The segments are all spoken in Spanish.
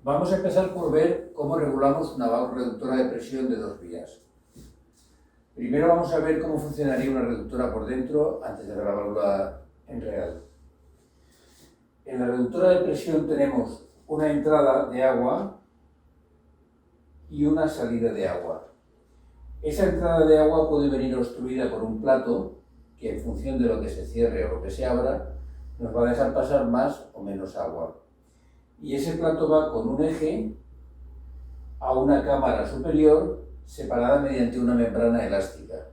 Vamos a empezar por ver cómo regulamos una válvula reductora de presión de dos vías. Primero vamos a ver cómo funcionaría una reductora por dentro antes de ver la válvula en real. En la reductora de presión tenemos una entrada de agua y una salida de agua. Esa entrada de agua puede venir obstruida por un plato que, en función de lo que se cierre o lo que se abra, nos va a dejar pasar más o menos agua. Y ese plato va con un eje a una cámara superior separada mediante una membrana elástica.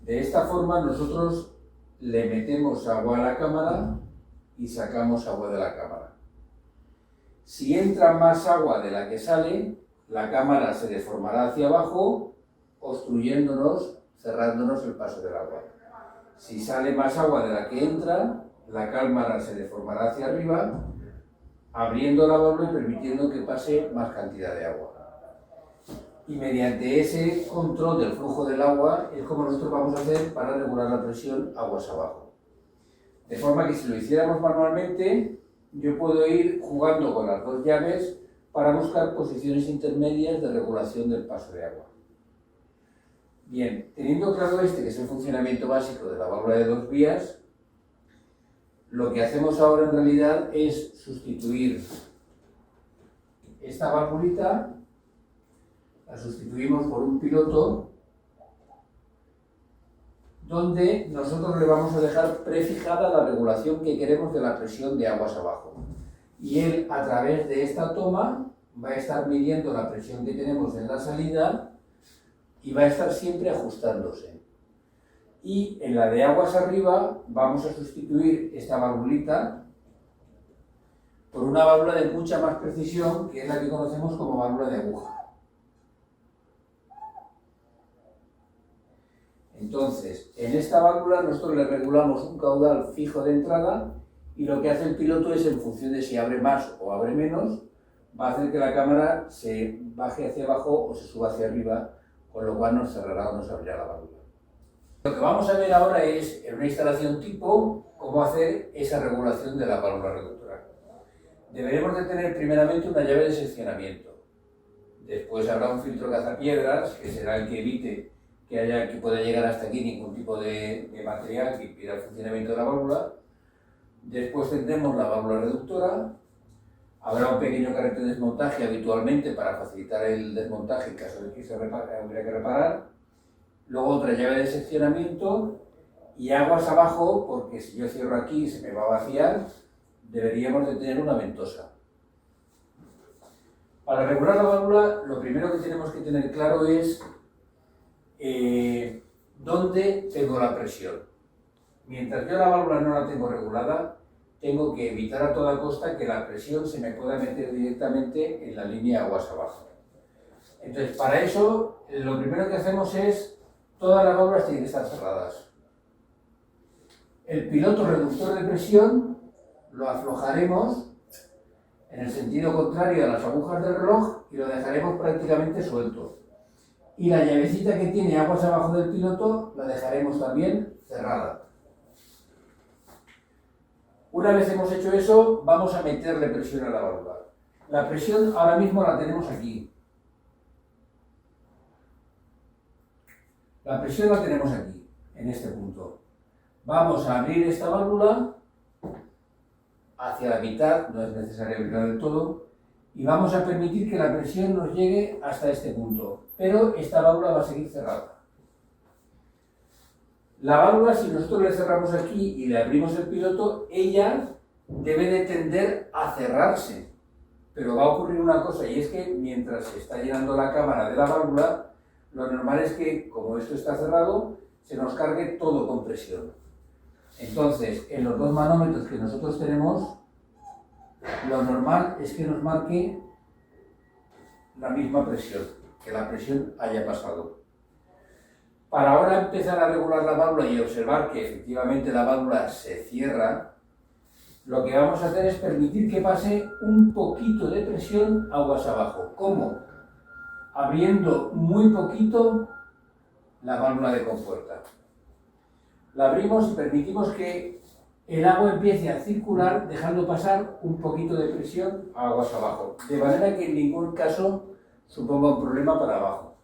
De esta forma nosotros le metemos agua a la cámara y sacamos agua de la cámara. Si entra más agua de la que sale, la cámara se deformará hacia abajo, obstruyéndonos, cerrándonos el paso del agua. Si sale más agua de la que entra, la cámara se deformará hacia arriba, abriendo la válvula y permitiendo que pase más cantidad de agua. Y mediante ese control del flujo del agua es como nosotros vamos a hacer para regular la presión aguas abajo. De forma que si lo hiciéramos manualmente, yo puedo ir jugando con las dos llaves para buscar posiciones intermedias de regulación del paso de agua. Bien, teniendo claro que es el funcionamiento básico de la válvula de dos vías, lo que hacemos ahora en realidad es sustituir esta válvulita, la sustituimos por un piloto donde nosotros le vamos a dejar prefijada la regulación que queremos de la presión de aguas abajo. Y él, a través de esta toma, va a estar midiendo la presión que tenemos en la salida y va a estar siempre ajustándose. Y en la de aguas arriba vamos a sustituir esta válvulita por una válvula de mucha más precisión, que es la que conocemos como válvula de aguja. Entonces, en esta válvula nosotros le regulamos un caudal fijo de entrada y lo que hace el piloto es, en función de si abre más o abre menos, va a hacer que la cámara se baje hacia abajo o se suba hacia arriba, con lo cual nos cerrará o nos abrirá la válvula. Lo que vamos a ver ahora es, en una instalación tipo, cómo hacer esa regulación de la válvula reductora. Deberemos de tener primeramente una llave de seccionamiento. Después habrá un filtro cazapiedras, que será el que evite que pueda llegar hasta aquí ningún tipo de material que impida el funcionamiento de la válvula. Después tendremos la válvula reductora. Habrá un pequeño carrete de desmontaje habitualmente para facilitar el desmontaje en caso de que hubiera que reparar. Luego otra llave de seccionamiento y aguas abajo, porque si yo cierro aquí se me va a vaciar, deberíamos de tener una ventosa. Para regular la válvula, lo primero que tenemos que tener claro es dónde tengo la presión. Mientras yo la válvula no la tengo regulada, tengo que evitar a toda costa que la presión se me pueda meter directamente en la línea aguas abajo. Entonces, para eso, lo primero que hacemos es, todas las válvulas tienen que estar cerradas. El piloto reductor de presión lo aflojaremos en el sentido contrario a las agujas del reloj y lo dejaremos prácticamente suelto. Y la llavecita que tiene aguas abajo del piloto la dejaremos también cerrada. Una vez hemos hecho eso, vamos a meterle presión a la válvula. La presión ahora mismo la tenemos aquí. La presión la tenemos aquí, en este punto. Vamos a abrir esta válvula hacia la mitad, no es necesario abrirla del todo, y vamos a permitir que la presión nos llegue hasta este punto, pero esta válvula va a seguir cerrada. La válvula, si nosotros le cerramos aquí y le abrimos el piloto, ella debe de tender a cerrarse, pero va a ocurrir una cosa, y es que mientras se está llenando la cámara de la válvula, lo normal es que, como esto está cerrado, se nos cargue todo con presión. Entonces, en los dos manómetros que nosotros tenemos, lo normal es que nos marque la misma presión, que la presión haya pasado. Para ahora empezar a regular la válvula y observar que efectivamente la válvula se cierra, lo que vamos a hacer es permitir que pase un poquito de presión aguas abajo. ¿Cómo? Abriendo muy poquito la válvula de compuerta. La abrimos y permitimos que el agua empiece a circular dejando pasar un poquito de presión a aguas abajo, de manera que en ningún caso suponga un problema para abajo.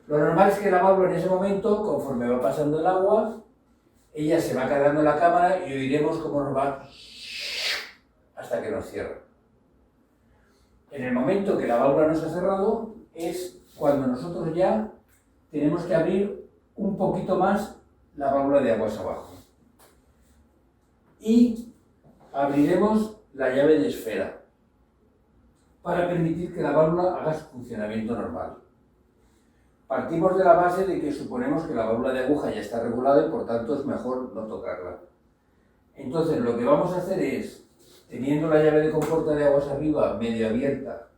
Lo normal es que la válvula en ese momento, conforme va pasando el agua, ella se va cargando en la cámara y oiremos cómo nos va hasta que nos cierra. En el momento que la válvula nos ha cerrado es cuando nosotros ya tenemos que abrir un poquito más la válvula de aguas abajo. Y abriremos la llave de esfera para permitir que la válvula haga su funcionamiento normal. Partimos de la base de que suponemos que la válvula de aguja ya está regulada y por tanto es mejor no tocarla. Entonces lo que vamos a hacer es, teniendo la llave de compuerta de aguas arriba medio abierta,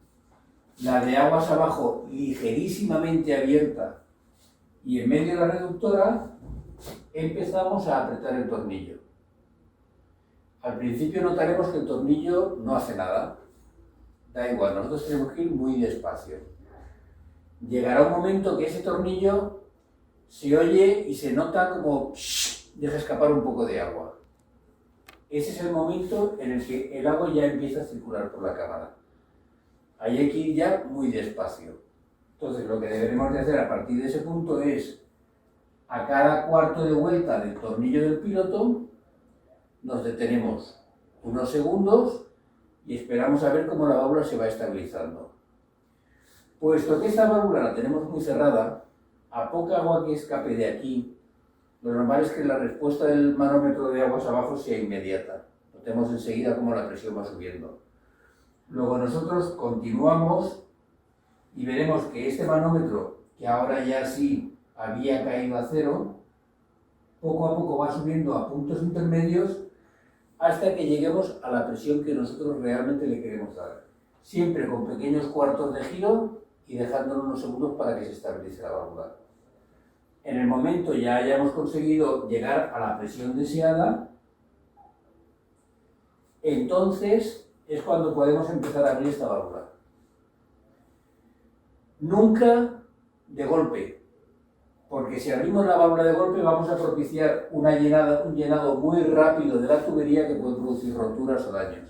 la de aguas abajo ligerísimamente abierta y en medio de la reductora, empezamos a apretar el tornillo. Al principio notaremos que el tornillo no hace nada. Da igual, nosotros tenemos que ir muy despacio. Llegará un momento que ese tornillo se oye y se nota como deja escapar un poco de agua. Ese es el momento en el que el agua ya empieza a circular por la cámara. Ahí hay que ir ya muy despacio. Entonces lo que deberemos de hacer a partir de ese punto es, a cada cuarto de vuelta del tornillo del piloto, nos detenemos unos segundos y esperamos a ver cómo la válvula se va estabilizando. Puesto que esta válvula la tenemos muy cerrada, a poca agua que escape de aquí, lo normal es que la respuesta del manómetro de aguas abajo sea inmediata. Notemos enseguida cómo la presión va subiendo. Luego nosotros continuamos y veremos que este manómetro, que ahora ya sí había caído a cero, poco a poco va subiendo a puntos intermedios hasta que lleguemos a la presión que nosotros realmente le queremos dar. Siempre con pequeños cuartos de giro y dejándolo unos segundos para que se estabilice la válvula. En el momento ya hayamos conseguido llegar a la presión deseada, entonces es cuando podemos empezar a abrir esta válvula. Nunca de golpe, porque si abrimos la válvula de golpe vamos a propiciar un llenado muy rápido de la tubería que puede producir roturas o daños,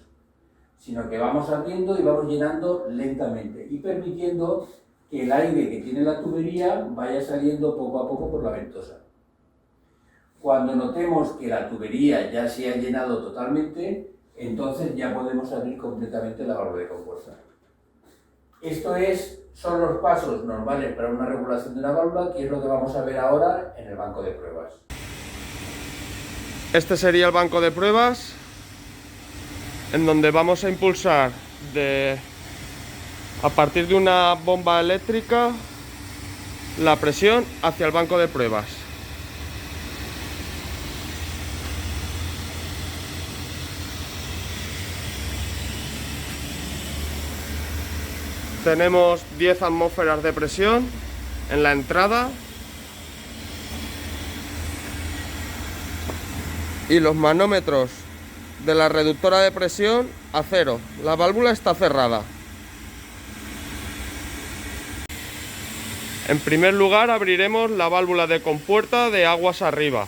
sino que vamos abriendo y vamos llenando lentamente y permitiendo que el aire que tiene la tubería vaya saliendo poco a poco por la ventosa. Cuando notemos que la tubería ya se ha llenado totalmente, entonces ya podemos abrir completamente la válvula de compuerta. Son los pasos normales para una regulación de una válvula, que es lo que vamos a ver ahora en el banco de pruebas. Este sería el banco de pruebas, en donde vamos a impulsar a partir de una bomba eléctrica la presión hacia el banco de pruebas. Tenemos 10 atmósferas de presión en la entrada y los manómetros de la reductora de presión a cero. La válvula está cerrada. En primer lugar abriremos la válvula de compuerta de aguas arriba.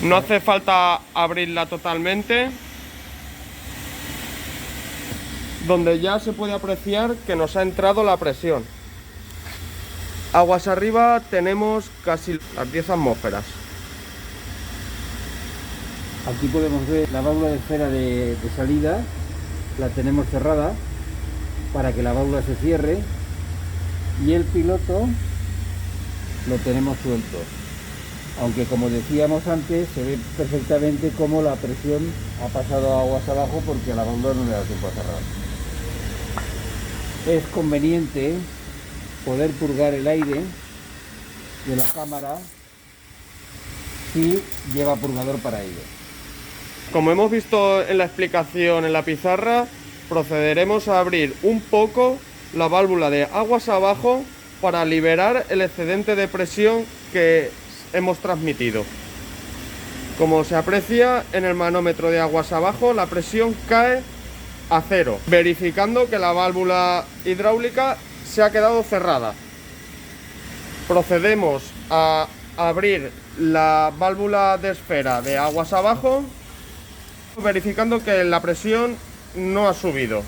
No hace falta abrirla totalmente, donde ya se puede apreciar que nos ha entrado la presión. Aguas arriba tenemos casi las 10 atmósferas. Aquí podemos ver la válvula de esfera de salida, la tenemos cerrada para que la válvula se cierre y el piloto lo tenemos suelto. Aunque como decíamos antes, se ve perfectamente cómo la presión ha pasado a aguas abajo porque a la válvula no le da tiempo a cerrar. Es conveniente poder purgar el aire de la cámara si lleva purgador para ello. Como hemos visto en la explicación en la pizarra, procederemos a abrir un poco la válvula de aguas abajo para liberar el excedente de presión que hemos transmitido. Como se aprecia en el manómetro de aguas abajo, la presión cae a 0, verificando que la válvula hidráulica se ha quedado cerrada. Procedemos a abrir la válvula de esfera de aguas abajo, verificando que la presión no ha subido.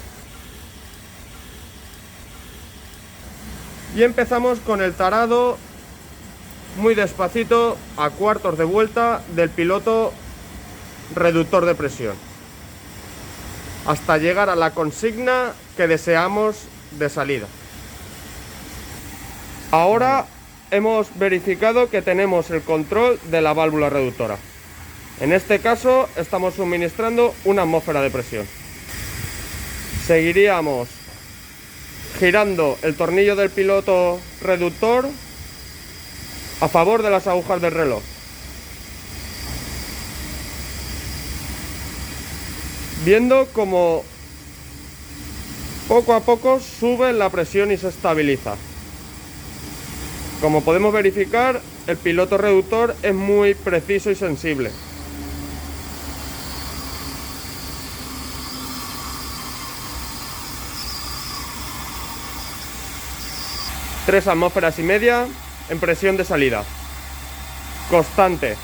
Y empezamos con el tarado muy despacito a cuartos de vuelta del piloto reductor de presión, hasta llegar a la consigna que deseamos de salida. Ahora hemos verificado que tenemos el control de la válvula reductora. En este caso estamos suministrando una atmósfera de presión. Seguiríamos girando el tornillo del piloto reductor a favor de las agujas del reloj. Viendo como poco a poco sube la presión y se estabiliza. Como podemos verificar, el piloto reductor es muy preciso y sensible. Tres atmósferas y media en presión de salida. Constante.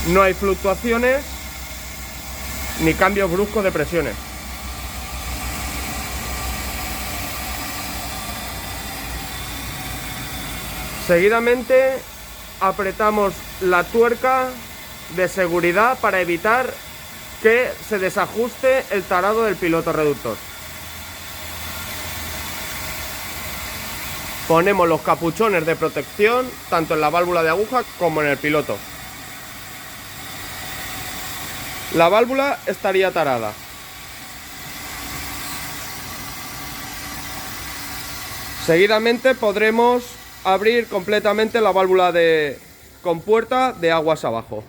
No hay fluctuaciones ni cambios bruscos de presiones. Seguidamente apretamos la tuerca de seguridad para evitar que se desajuste el tarado del piloto reductor. Ponemos los capuchones de protección tanto en la válvula de aguja como en el piloto. La válvula estaría tarada. Seguidamente podremos abrir completamente la válvula de compuerta de aguas abajo.